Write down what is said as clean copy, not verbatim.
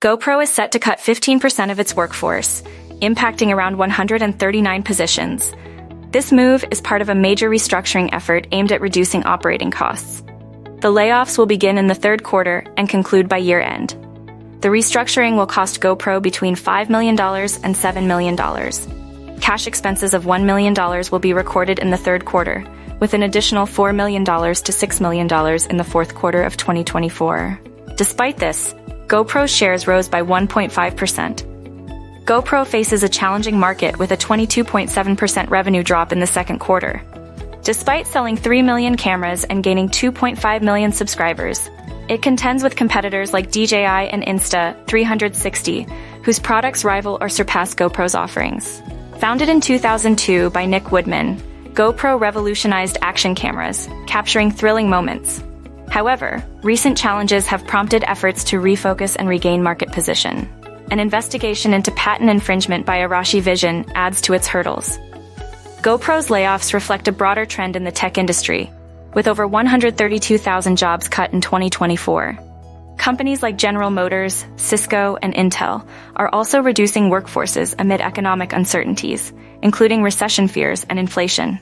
GoPro is set to cut 15% of its workforce, impacting around 139 positions. This move is part of a major restructuring effort aimed at reducing operating costs. The layoffs will begin in the third quarter and conclude by year-end. The restructuring will cost GoPro between $5 million and $7 million. Cash expenses of $1 million will be recorded in the third quarter, with an additional $4 million to $6 million in the fourth quarter of 2024. Despite this, GoPro's shares rose by 1.5%. GoPro faces a challenging market with a 22.7% revenue drop in the second quarter. Despite selling 3 million cameras and gaining 2.5 million subscribers, it contends with competitors like DJI and Insta360, whose products rival or surpass GoPro's offerings. Founded in 2002 by Nick Woodman, GoPro revolutionized action cameras, capturing thrilling moments. However, recent challenges have prompted efforts to refocus and regain market position. An investigation into patent infringement by Arashi Vision adds to its hurdles. GoPro's layoffs reflect a broader trend in the tech industry, with over 132,000 jobs cut in 2024. Companies like General Motors, Cisco, and Intel are also reducing workforces amid economic uncertainties, including recession fears and inflation.